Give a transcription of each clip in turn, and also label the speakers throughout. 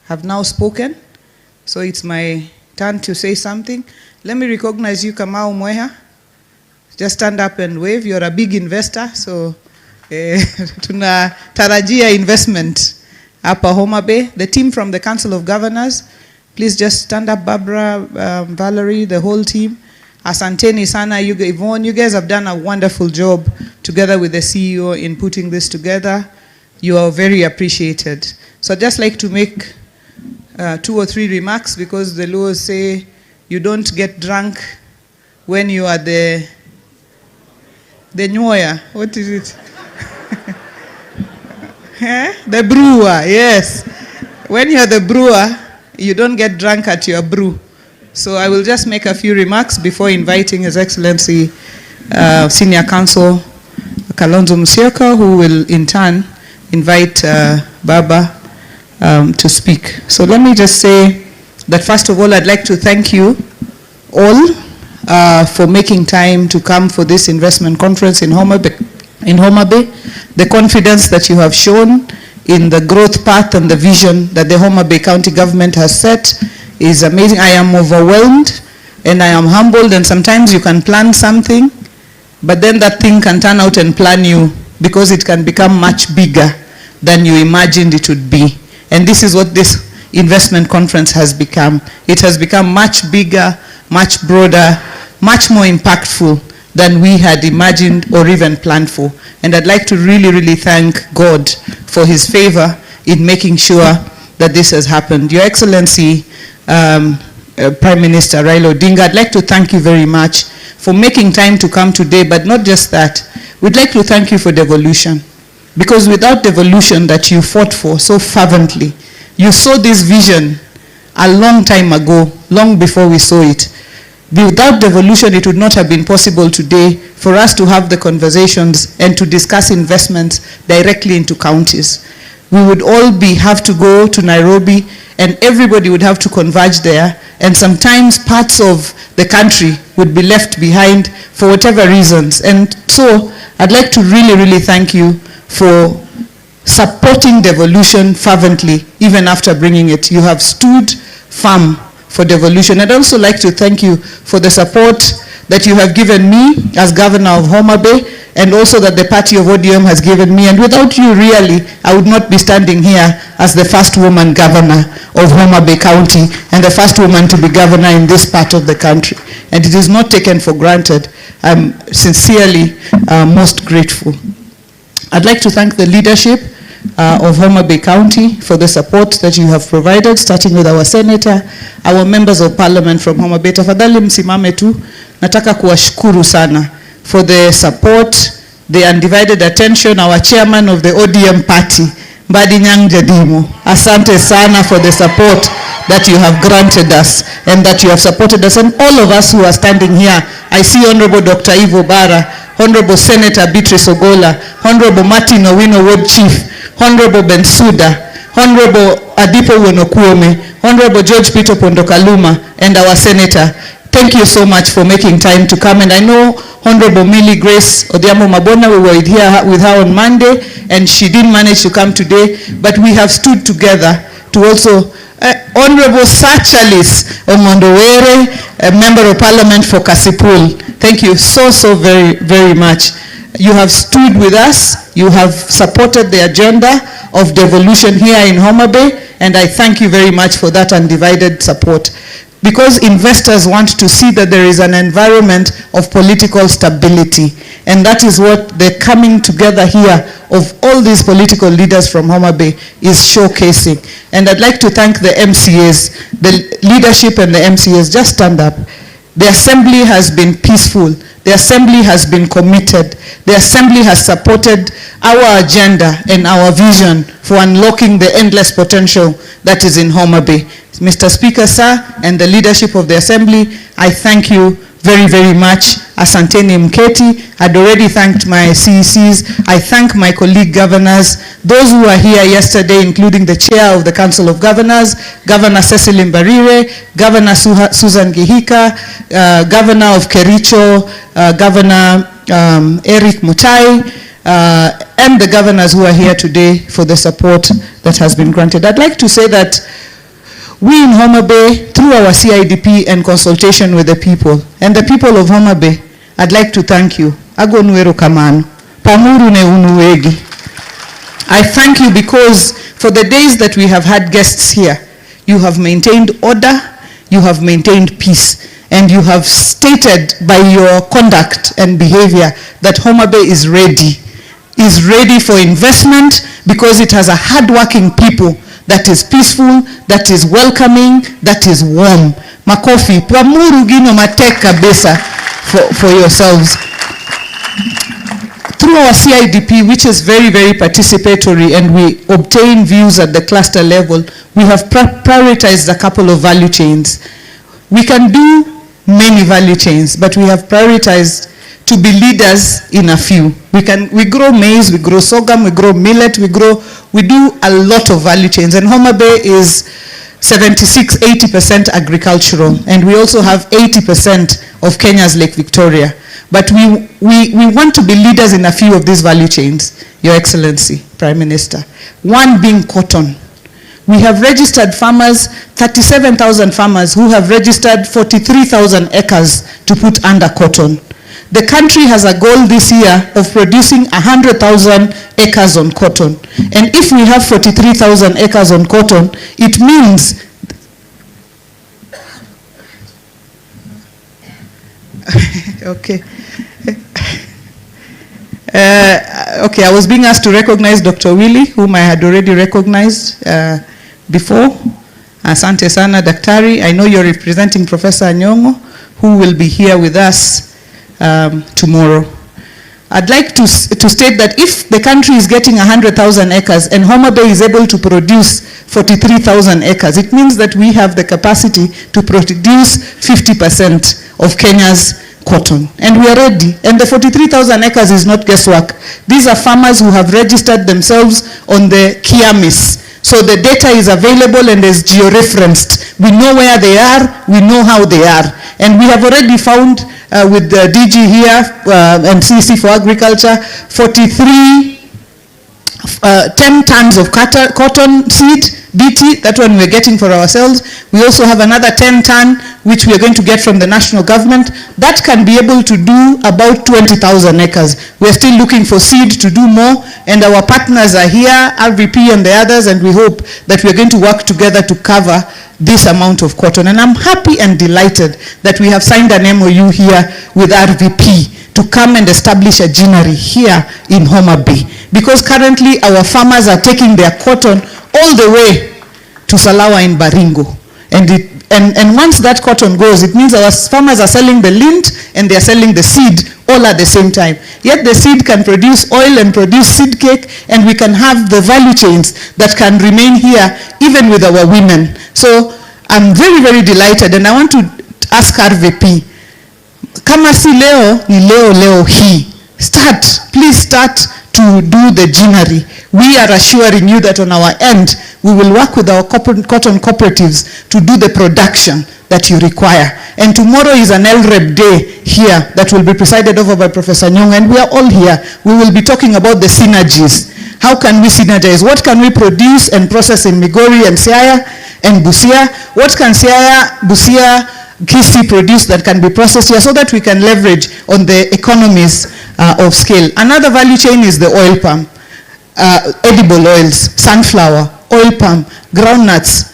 Speaker 1: have now spoken, so it's my turn to say something. Let me recognize you, Kamau Mweha. Just stand up and wave. You're a big investor, so tunatarajia investment hapa Homa Bay. The team from the Council of Governors, please just stand up. Barbara, Valerie, the whole team. Asanteni sana, Yvonne, you guys have done a wonderful job together with the CEO in putting this together. You are very appreciated. So I'd just like to make 2 or 3 remarks, because the laws say you don't get drunk when you are the nyoya. What is it? The brewer, yes. When you're the brewer, you don't get drunk at your brew. So I will just make a few remarks before inviting His Excellency Senior Counsel Kalonzo Musyoka, who will in turn invite Baba to speak. So let me just say that first of all, I'd like to thank you all for making time to come for this investment conference in Homa Bay. The confidence that you have shown in the growth path and the vision that the Homa Bay County government has set is amazing. I am overwhelmed and I am humbled, and sometimes you can plan something, but then that thing can turn out and plan you, because it can become much bigger than you imagined it would be. And this is what this investment conference has become. It has become much bigger, much broader, much more impactful than we had imagined or even planned for. And I'd like to really, really thank God for His favor in making sure that this has happened. Your Excellency, Prime Minister Raila Odinga, I'd like to thank you very much for making time to come today, but not just that. We'd like to thank you for devolution, because without devolution that you fought for so fervently, you saw this vision a long time ago, long before we saw it. Without devolution, it would not have been possible today for us to have the conversations and to discuss investments directly into counties. We would all have to go to Nairobi, and everybody would have to converge there, and sometimes parts of the country would be left behind for whatever reasons. And so I'd like to really, really thank you for supporting devolution fervently, even after bringing it. You have stood firm for devolution. I'd also like to thank you for the support that you have given me as governor of Homa Bay, and also that the party of ODM has given me. And without you, really, I would not be standing here as the first woman governor of Homa Bay County and the first woman to be governor in this part of the country. And it is not taken for granted. I'm sincerely most grateful. I'd like to thank the leadership of Homa Bay County for the support that you have provided, starting with our senator, our members of parliament from Homa Bay. Tafadhali msimame tu. Nataka kuwashukuru sana for the support, the undivided attention. Our chairman of the ODM party, Mbadi Nyang Jadimo, asante sana for the support that you have granted us and that you have supported us, and all of us who are standing here. I see Honorable Dr. Ivo Bara, Honorable Senator Beatrice Ogola, Honorable Martin Owino Ward Chief, Honorable Bensuda, Honorable Adipo Wonokuome, Honorable George Peter Pondokaluma, and our Senator. Thank you so much for making time to come. And I know Honorable Millie Grace Odhiambo Mabona, we were here with her on Monday, and she didn't manage to come today, but we have stood together to also Honorable Sachalis Omondowere, a member of parliament for Kasipul. Thank you so very, very much. You have stood with us. You have supported the agenda of devolution here in Homa Bay, and I thank you very much for that undivided support. Because investors want to see that there is an environment of political stability. And that is what the coming together here of all these political leaders from Homa Bay is showcasing. And I'd like to thank the MCAs, the leadership and the MCAs. Just stand up. The assembly has been peaceful. The assembly has been committed. The assembly has supported our agenda and our vision for unlocking the endless potential that is in Homa Bay. Mr. Speaker, sir, and the leadership of the assembly, I thank you very, very much. Asanteni Mketi. I'd already thanked my CECs. I thank my colleague governors, those who are here yesterday, including the chair of the Council of Governors, Governor Cecil Mbarire, Governor Susan Gihika, Governor of Kericho, Governor Eric Mutai, and the governors who are here today for the support that has been granted. I'd like to say that We in Homa Bay, through our CIDP and consultation with the people, and the people of Homa Bay, I'd like to thank you. Ago nuero kamano. Pamuru ne unuwegi. I thank you because for the days that we have had guests here, you have maintained order, you have maintained peace, and you have stated by your conduct and behavior that Homa Bay is ready for investment because it has a hard-working people that is peaceful, that is welcoming, that is warm. Makofi, pamuru gino mateka besa for yourselves. Through our CIDP, which is very, very participatory, and we obtain views at the cluster level, we have prioritized a couple of value chains. We can do many value chains, but we have prioritized to be leaders in a few. We grow maize, we grow sorghum, we grow millet, we do a lot of value chains. And Homa Bay is 76–80% agricultural, and we also have 80% of Kenya's Lake Victoria. But we want to be leaders in a few of these value chains, Your Excellency, Prime Minister. One being cotton. We have registered farmers, 37,000 farmers who have registered 43,000 acres to put under cotton. The country has a goal this year of producing 100,000 acres on cotton. And if we have 43,000 acres on cotton, it means okay. Okay, I was being asked to recognize Dr. Willie, whom I had already recognized before. Asante sana, Daktari. I know you're representing Professor Anyongo, who will be here with us tomorrow. I'd like to state that if the country is getting 100,000 acres and Homa Bay is able to produce 43,000 acres, it means that we have the capacity to produce 50% of Kenya's cotton. And we are ready. And the 43,000 acres is not guesswork. These are farmers who have registered themselves on the Kiamis. So the data is available and is geo-referenced. We know where they are, we know how they are. And we have already found with the DG here and CC for Agriculture, 10 tons of cotton seed, BT, that one we're getting for ourselves. We also have another 10 ton, which we are going to get from the national government. That can be able to do about 20,000 acres. We're still looking for seed to do more, and our partners are here, RVP and the others, and we hope that we're going to work together to cover this amount of cotton. And I'm happy and delighted that we have signed an MOU here with RVP to come and establish a ginnery here in Homa Bay. Because currently our farmers are taking their cotton all the way to Salawa in Baringo. And once that cotton goes, it means our farmers are selling the lint and they are selling the seed all at the same time. Yet the seed can produce oil and produce seed cake, and we can have the value chains that can remain here even with our women. So I'm very, very delighted, and I want to ask RVP, kama si leo, ni leo hii. Please start to do the ginnery. We are assuring you that on our end, we will work with our cotton cooperatives to do the production that you require. And tomorrow is an LREP day here that will be presided over by Professor Nyong, and we are all here. We will be talking about the synergies. How can we synergize? What can we produce and process in Migori and Siaya and Busia? What can Siaya, Busia, Kisii produce that can be processed here so that we can leverage on the economies of scale? Another value chain is the oil palm, edible oils, sunflower, oil palm, groundnuts,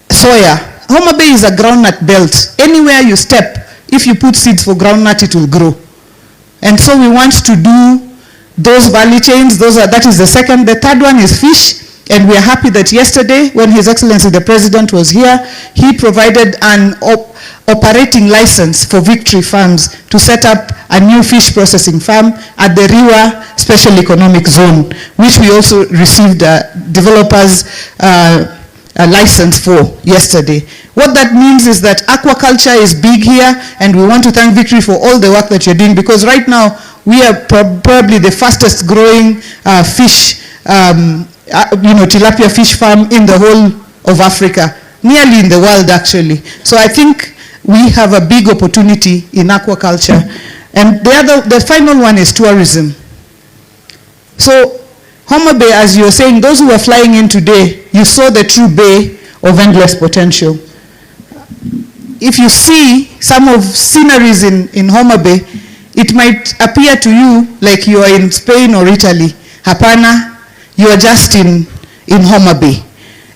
Speaker 1: soya. Homa Bay is a groundnut belt. Anywhere you step, if you put seeds for groundnut, it will grow. And so we want to do those value chains. That is the second. The third one is fish. And we are happy that yesterday, when His Excellency the President was here, he provided an operating license for Victory Farms to set up a new fish processing farm at the Riwa Special Economic Zone, which we also received a developer's a license for yesterday. What that means is that aquaculture is big here, and we want to thank Victory for all the work that you're doing, because right now we are probably the fastest growing fish tilapia fish farm in the whole of Africa, nearly in the world actually. So I think we have a big opportunity in aquaculture. And the final one is tourism. So Homa Bay, as you're saying, those who are flying in today, you saw the true bay of endless potential. If you see some of sceneries in Homa Bay, it might appear to you like you are in Spain or Italy. Hapana, you are just in Homa Bay.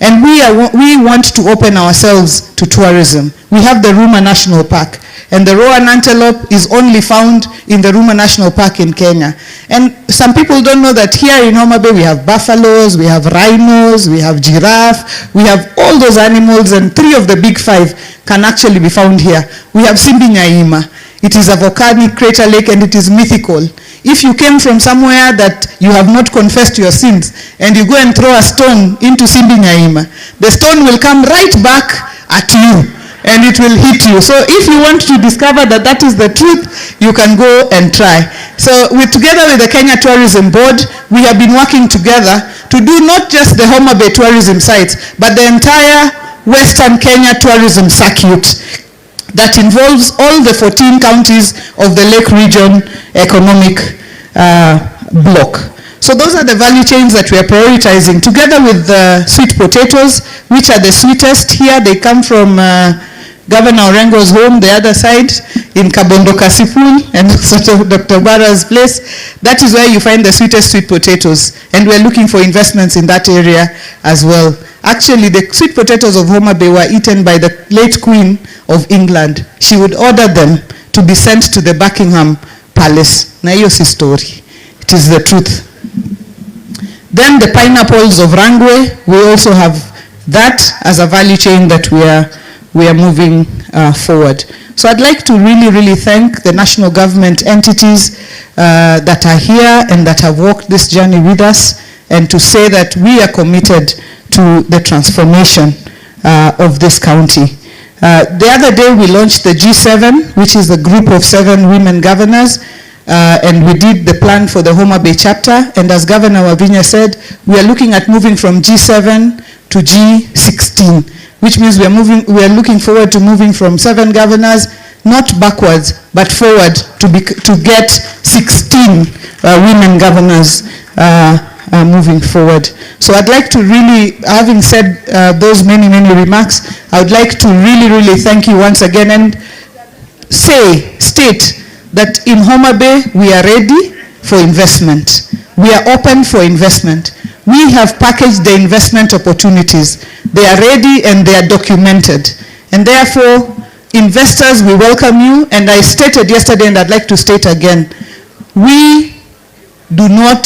Speaker 1: And we want to open ourselves to tourism. We have the Ruma National Park, and the roan antelope is only found in the Ruma National Park in Kenya. And some people don't know that here in Homa Bay we have buffaloes, we have rhinos, we have giraffe, we have all those animals, and 3 of the big 5 can actually be found here. We have Simbi Nyaima. It is a volcanic crater lake and it is mythical. If you came from somewhere that you have not confessed your sins and you go and throw a stone into Simbi Nyaima, the stone will come right back at you and it will hit you. So if you want to discover that that is the truth, you can go and try. So together with the Kenya Tourism Board, we have been working together to do not just the Homa Bay tourism sites, but the entire Western Kenya tourism circuit that involves all the 14 counties of the Lake Region economic block. So those are the value chains that we are prioritizing, together with the sweet potatoes, which are the sweetest. Here they come from Governor Orengo's home, the other side, in Kabondo Kasipul, and sort of Dr. Bara's place. That is where you find the sweetest sweet potatoes, and we're looking for investments in that area as well. Actually, the sweet potatoes of Homa Bay were eaten by the late Queen of England. She would order them to be sent to the Buckingham Palace. Na hiyo si story. It is the truth. Then the pineapples of Rangwe, we also have that as a value chain that we are moving forward. So I'd like to really thank the national government entities that are here and that have walked this journey with us, and to say that we are committed to the transformation of this county. The other day we launched the G7, which is a group of 7 women governors, and we did the plan for the Homa Bay chapter, and as Governor Wavinya said, we are looking at moving from G7 to G16, which means we are looking forward to moving from 7 governors, not backwards, but forward to get 16 women governors moving forward. So I'd like to really, having said those many remarks, I would like to really thank you once again and state that in Homa Bay we are ready for investment. We are open for investment. We have packaged the investment opportunities. They are ready and they are documented. And therefore, investors, we welcome you. And I stated yesterday, and I'd like to state again, we do not